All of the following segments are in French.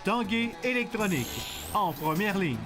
Tanguay électronique, en première ligne.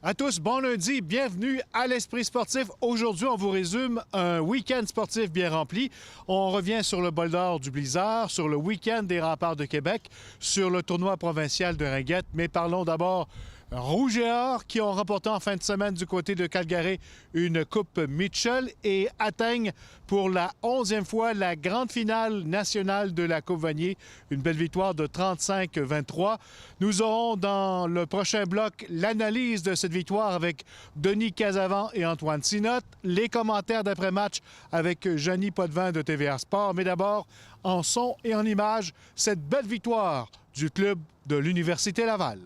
À tous, bon lundi, bienvenue à l'Esprit sportif. Aujourd'hui, on vous résume un week-end sportif bien rempli. On revient sur le bol d'or du Blizzard, sur le week-end des Remparts de Québec, sur le tournoi provincial de Ringuette. Mais parlons d'abord Rouge et Or qui ont remporté en fin de semaine du côté de Calgary une Coupe Mitchell et atteignent pour la 11e fois la grande finale nationale de la Coupe Vanier. Une belle victoire de 35-23. Nous aurons dans le prochain bloc l'analyse de cette victoire avec Denis Casavant et Antoine Sinotte, les commentaires d'après-match avec Jeannie Potvin de TVA Sport. Mais d'abord, en son et en image, cette belle victoire du club de l'Université Laval.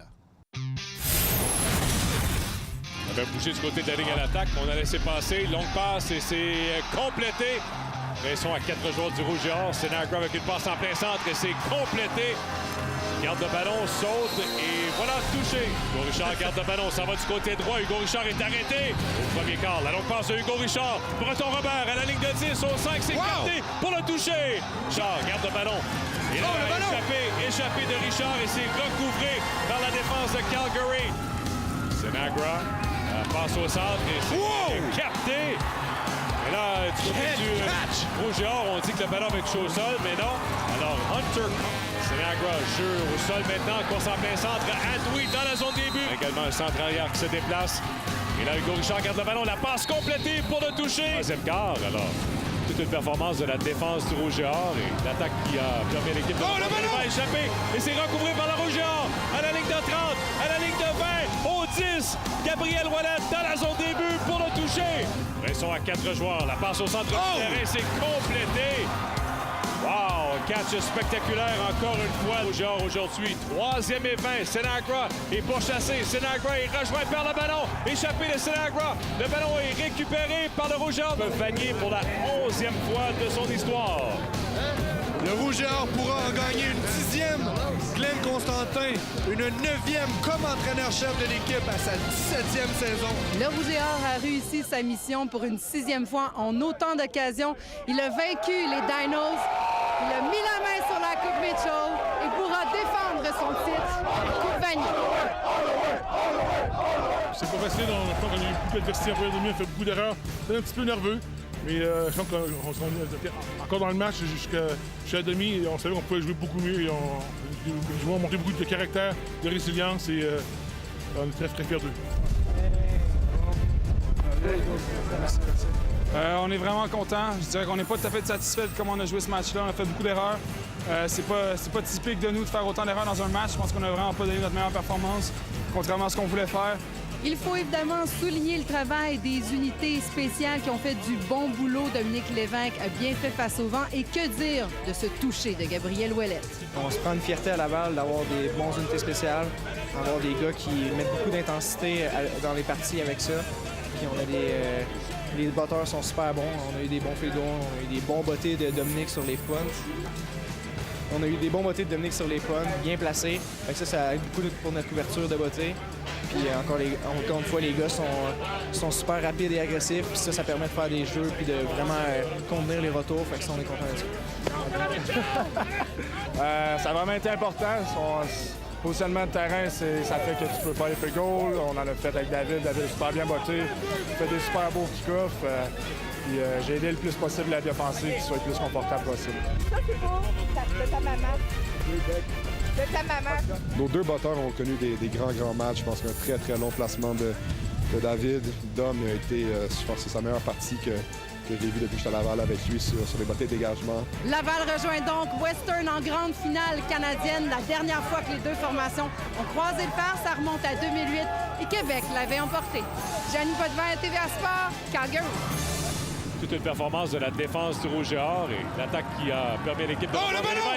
On avait bougé du côté de la ligne à l'attaque. On a laissé passer. Longue passe et c'est complété. Pression à 4 joueurs du Rouge et Or. Senagra avec une passe en plein centre et c'est complété. Garde le ballon, saute et voilà, touché. Hugo Richard garde le ballon, ça va du côté droit. Hugo Richard est arrêté au premier quart. La longue passe de Hugo Richard. Breton Robert à la ligne de 10 au 5, c'est gardé pour le toucher. Richard garde le ballon. Et là, échappé de Richard et c'est recouvré par la défense de Calgary. Senagra passe au centre et c'est capté. Et là, du côté du Rouge et Or, on dit que le ballon va être touché au sol, mais non. Alors, Hunter, Senagra, jeu au sol maintenant, course en plein centre, Antoui dans la zone des buts. Également un centre arrière qui se déplace. Et là, Hugo Richard garde le ballon, la passe complétée pour le toucher. Troisième quart, alors. Toute une performance de la défense du Rouge et Or et l'attaque qui a permis à l'équipe de le ballon va échapper et c'est recouvré par le Rouge et Or à la ligne de 30, à la ligne de 20, au 10. Gabriel Ouellette dans la zone des buts pour le toucher. Pression à 4 joueurs, la passe au centre du terrain, c'est complété. Wow, catch spectaculaire encore une fois. Rouge et Or aujourd'hui, 3e et 20. Senagra est pourchassé. Senagra est rejoint par le ballon. Échappé de Senagra. Le ballon est récupéré par le Rouge et Or. Vanier pour la 11e fois de son histoire. Le Rouge et Or pourra en gagner une 10e. Glenn Constantin, une 9e comme entraîneur-chef de l'équipe à sa 17e saison. Le Rouge et Or a réussi sa mission pour une 6e fois en autant d'occasions. Il a vaincu les Dinos. Il a mis la main sur la Coupe Mitchell et pourra défendre son titre, la Coupe Vanier. C'est pas facile, on a eu beaucoup d'adversité en première demi, on a fait beaucoup d'erreurs. On est un petit peu nerveux, mais je pense qu'on était encore dans le match jusqu'à la demi et on savait qu'on pouvait jouer beaucoup mieux. Et les joueurs ont montré beaucoup de caractère, de résilience et on est très, très fiers d'eux. On est vraiment content. Je dirais qu'on n'est pas tout à fait satisfait de comment on a joué ce match-là. On a fait beaucoup d'erreurs. C'est pas typique de nous de faire autant d'erreurs dans un match. Je pense qu'on n'a vraiment pas donné notre meilleure performance, contrairement à ce qu'on voulait faire. Il faut évidemment souligner le travail des unités spéciales qui ont fait du bon boulot. Dominique Lévesque a bien fait face au vent. Et que dire de ce toucher de Gabriel Ouellette? On se prend une fierté à Laval d'avoir des bonnes unités spéciales, d'avoir des gars qui mettent beaucoup d'intensité dans les parties avec ça. Puis on a les batteurs sont super bons. On a eu des bons faits de on a eu des bons bottés de Dominique sur les punts. On a eu des bons bottés de Dominique sur les punts, bien placés. Fait que ça aide beaucoup pour notre couverture de bottées. Puis encore une fois, les gars sont super rapides et agressifs. Puis ça permet de faire des jeux puis de vraiment contenir les retours. Fait que ça, on est content de ça. Ça a vraiment été important. Le positionnement de terrain, ça fait que tu peux faire les goals. On en a fait avec David. David est super bien botté. Il fait des super beaux kick-offs. Puis j'ai aidé le plus possible la défensive qu'il soit le plus confortable possible. Ça, c'est beau. De ta maman. De ta maman. Nos deux batteurs ont connu des grands matchs. Je pense qu'un très, très long placement de David. Dom a été, je pense que c'est sa meilleure partie que j'ai vue depuis que j'étais à Laval avec lui sur les bottées de dégagement. Laval rejoint donc Western en grande finale canadienne. La dernière fois que les deux formations ont croisé le fer, ça remonte à 2008 et Québec l'avait emporté. Jeannie Potvin, TVA Sport, Calgary. Toute une performance de la défense du Rouge et Or et l'attaque qui a permis à l'équipe de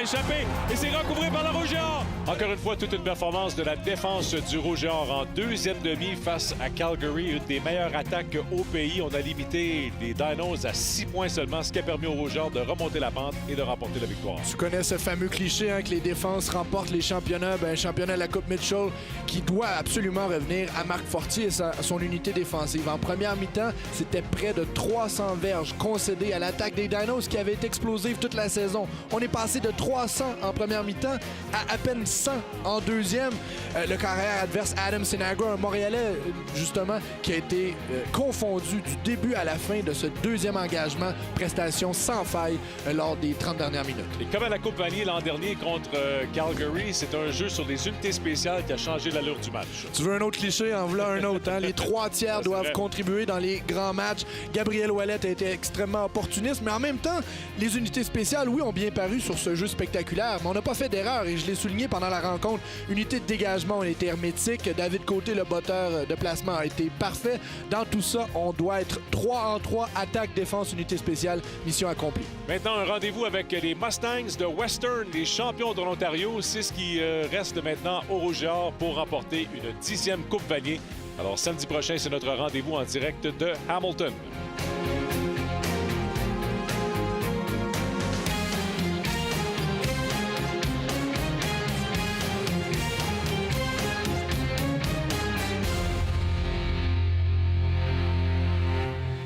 échapper. Et c'est recouvré par le Rouge et Or. Encore une fois, toute une performance de la défense du Rouge et Or en deuxième demi face à Calgary. Une des meilleures attaques au pays. On a limité les Dinos à 6 points seulement, ce qui a permis au Rouge et Or de remonter la pente et de remporter la victoire. Tu connais ce fameux cliché que les défenses remportent les championnats. Ben, championnat de la Coupe Mitchell qui doit absolument revenir à Marc Fortier et son unité défensive. En première mi-temps, c'était près de 300 verges concédées à l'attaque des Dinos qui avait été explosive toute la saison. On est passé de 300 en première mi-temps à peine 100 en deuxième. Le carrière adverse Adam Sinagro, un Montréalais justement, qui a été confondu du début à la fin de ce deuxième engagement. Prestation sans faille lors des 30 dernières minutes. Et comme à la Coupe Vanier l'an dernier contre Calgary, c'est un jeu sur les unités spéciales qui a changé l'allure du match. Tu veux un autre cliché? En voilà un autre. Hein? Les 3/3 doivent contribuer dans les grands matchs. Gabriel Ouellette a été extrêmement opportuniste, mais en même temps, les unités spéciales, oui, ont bien paru sur ce jeu spectaculaire, mais on n'a pas fait d'erreur et je l'ai souligné pendant la rencontre. Unité de dégagement, on était hermétique. David Côté, le botteur de placement, a été parfait. Dans tout ça, on doit être 3 en 3, attaque, défense, unité spéciale, mission accomplie. Maintenant, un rendez-vous avec les Mustangs de Western, les champions de l'Ontario. C'est ce qui reste maintenant au Rouge et Or pour remporter une 10e Coupe Vanier. Alors, samedi prochain, c'est notre rendez-vous en direct de Hamilton.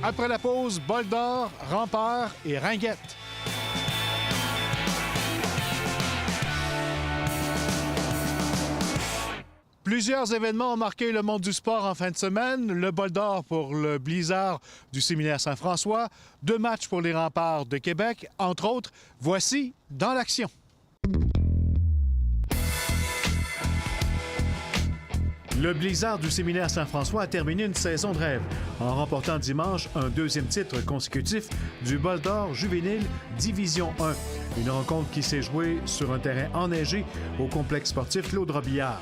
Après la pause, Bol d'Or, Rempart et Ringuette. Plusieurs événements ont marqué le monde du sport en fin de semaine. Le Bol d'Or pour le Blizzard du Séminaire Saint-François, 2 matchs pour les Remparts de Québec, entre autres. Voici Dans l'action. Le Blizzard du Séminaire Saint-François a terminé une saison de rêve en remportant dimanche un 2e titre consécutif du Bol d'Or juvénile Division 1. Une rencontre qui s'est jouée sur un terrain enneigé au complexe sportif Claude Robillard.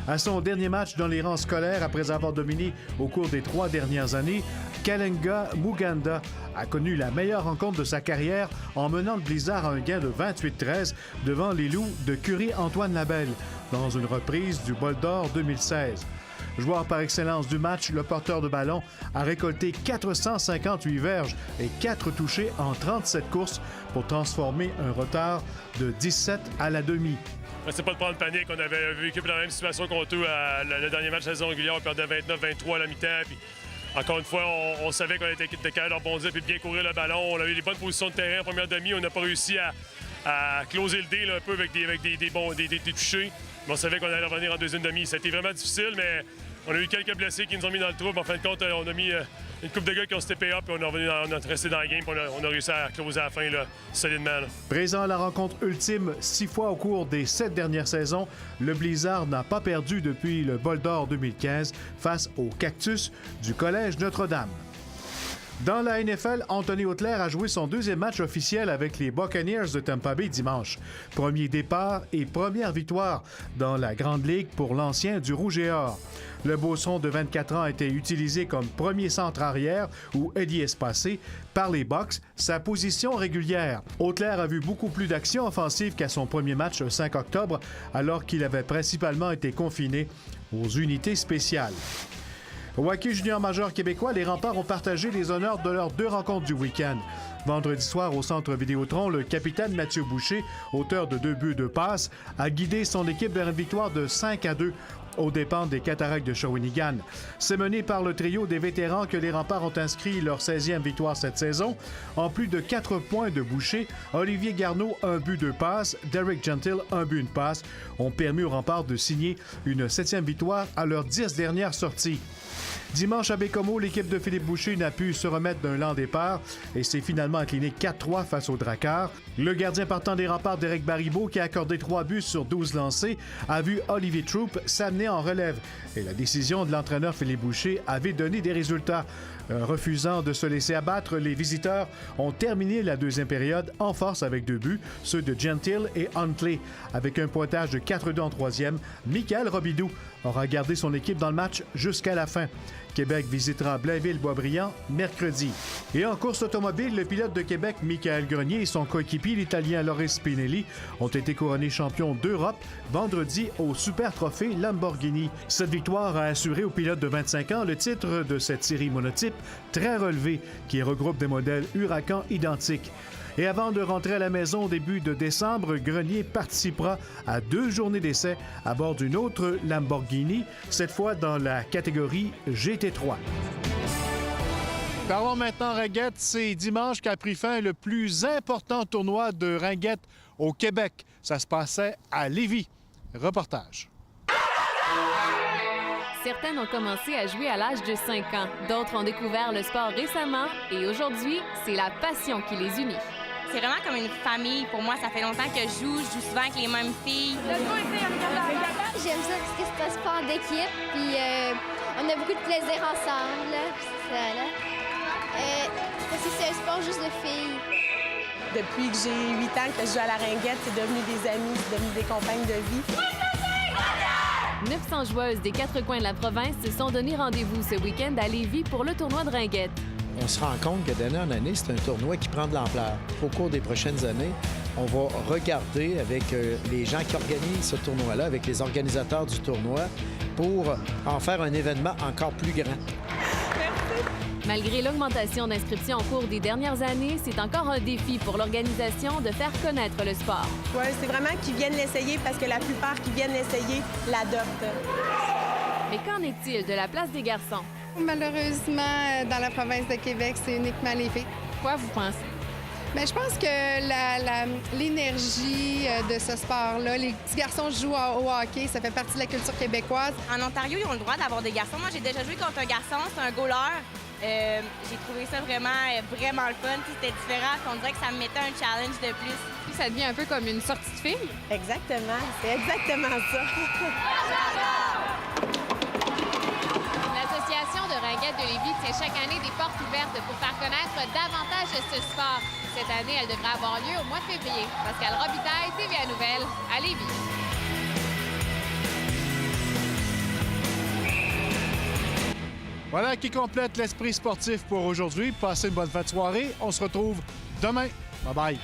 À son dernier match dans les rangs scolaires après avoir dominé au cours des 3 dernières années, Kalenga Muganda a connu la meilleure rencontre de sa carrière en menant le Blizzard à un gain de 28-13 devant les Loups de Curie-Antoine Labelle dans une reprise du Bol d'Or 2016. Joueur par excellence du match, le porteur de ballon a récolté 458 verges et 4 touchés en 37 courses pour transformer un retard de 17 à la demi. C'est pas de prendre panique. On avait vécu dans la même situation contre eux le dernier match de la saison régulière. On perdait 29-23 à la mi-temps. Puis, encore une fois, on savait qu'on était capable de rebondir et de bien courir le ballon. On avait des bonnes positions de terrain en première demi. On n'a pas réussi à closer le dé là, un peu avec des touchés. Mais on savait qu'on allait revenir en deuxième demi. Ça a été vraiment difficile, mais on a eu quelques blessés qui nous ont mis dans le trouble. En fin de compte, on a mis une couple de gars qui ont steppé up et on est resté dans la game. On a réussi à closer à la fin là, solidement. Là. Présent à la rencontre ultime 6 fois au cours des 7 dernières saisons, le Blizzard n'a pas perdu depuis le Bol d'Or 2015 face au Cactus du Collège Notre-Dame. Dans la NFL, Anthony Auclair a joué son 2e match officiel avec les Buccaneers de Tampa Bay dimanche. Premier départ et première victoire dans la Grande Ligue pour l'ancien du Rouge et Or. Le Beauceron de 24 ans a été utilisé comme premier centre arrière ou ailier espacé par les Bucs, sa position régulière. Auclair a vu beaucoup plus d'action offensive qu'à son premier match le 5 octobre, alors qu'il avait principalement été confiné aux unités spéciales. Au hockey junior majeur québécois, les Remparts ont partagé les honneurs de leurs 2 rencontres du week-end. Vendredi soir, au Centre Vidéotron, le capitaine Mathieu Boucher, auteur de 2 buts, 2 passes, a guidé son équipe vers une victoire de 5-2 aux dépens des Cataractes de Shawinigan. C'est mené par le trio des vétérans que les Remparts ont inscrit leur 16e victoire cette saison. En plus de 4 points de Boucher, Olivier Garneau, 1 but, 2 passes, Derek Gentil, 1 but, 1 passe, ont permis aux Remparts de signer une 7e victoire à leurs 10 dernières sorties. Dimanche à Bécomo, l'équipe de Philippe Boucher n'a pu se remettre d'un lent départ et s'est finalement inclinée 4-3 face aux Dracars. Le gardien partant des Remparts, Derek Baribeau, qui a accordé 3 buts sur 12 lancés, a vu Olivier Troupe s'amener en relève. Et la décision de l'entraîneur Philippe Boucher avait donné des résultats. Refusant de se laisser abattre, les visiteurs ont terminé la 2e période en force avec 2 buts, ceux de Gentil et Huntley. Avec un pointage de 4-2 en 3e, Michael Robidoux aura gardé son équipe dans le match jusqu'à la fin. Québec visitera Blainville-Boisbriand mercredi. Et en course automobile, le pilote de Québec, Michael Grenier, et son coéquipier, l'Italien Loris Spinelli, ont été couronnés champions d'Europe vendredi au Super Trophée Lamborghini. Cette victoire a assuré au pilote de 25 ans le titre de cette série monotype très relevée qui regroupe des modèles Huracan identiques. Et avant de rentrer à la maison au début de décembre, Grenier participera à 2 journées d'essai à bord d'une autre Lamborghini, cette fois dans la catégorie GT3. Parlons maintenant ringuette. C'est dimanche qu'a pris fin le plus important tournoi de ringuette au Québec. Ça se passait à Lévis. Reportage. Certaines ont commencé à jouer à l'âge de 5 ans. D'autres ont découvert le sport récemment et aujourd'hui, c'est la passion qui les unit. C'est vraiment comme une famille. Pour moi, ça fait longtemps que je joue souvent avec les mêmes filles. J'aime ça parce que c'est un sport d'équipe, puis on a beaucoup de plaisir ensemble. C'est ça, là. Parce que c'est un sport juste de filles. Depuis que j'ai 8 ans que je joue à la ringuette, c'est devenu des amis, c'est devenu des compagnes de vie. 900 joueuses des 4 coins de la province se sont donné rendez-vous ce week-end à Lévis pour le tournoi de ringuette. On se rend compte que d'année en année, c'est un tournoi qui prend de l'ampleur. Au cours des prochaines années, on va regarder avec les gens qui organisent ce tournoi-là, avec les organisateurs du tournoi, pour en faire un événement encore plus grand. Malgré l'augmentation d'inscriptions au cours des dernières années, c'est encore un défi pour l'organisation de faire connaître le sport. Oui, c'est vraiment qu'ils viennent l'essayer parce que la plupart qui viennent l'essayer l'adoptent. Mais qu'en est-il de la place des garçons? Malheureusement, dans la province de Québec, c'est uniquement les filles. Quoi vous pensez? Bien, je pense que l'énergie de ce sport-là, les petits garçons jouent au hockey, ça fait partie de la culture québécoise. En Ontario, ils ont le droit d'avoir des garçons. Moi, j'ai déjà joué contre un garçon, c'est un goaler. J'ai trouvé ça vraiment le fun. C'était différent, on dirait que ça me mettait un challenge de plus. Puis ça devient un peu comme une sortie de filles. Exactement, c'est exactement ça. L'Association de ringuette de Lévis tient chaque année des portes ouvertes pour faire connaître davantage ce sport. Cette année, elle devrait avoir lieu au mois de février. Pascal Robitaille, TVA Nouvelles, à Lévis. Voilà qui complète l'esprit sportif pour aujourd'hui. Passez une bonne fin de soirée. On se retrouve demain. Bye bye.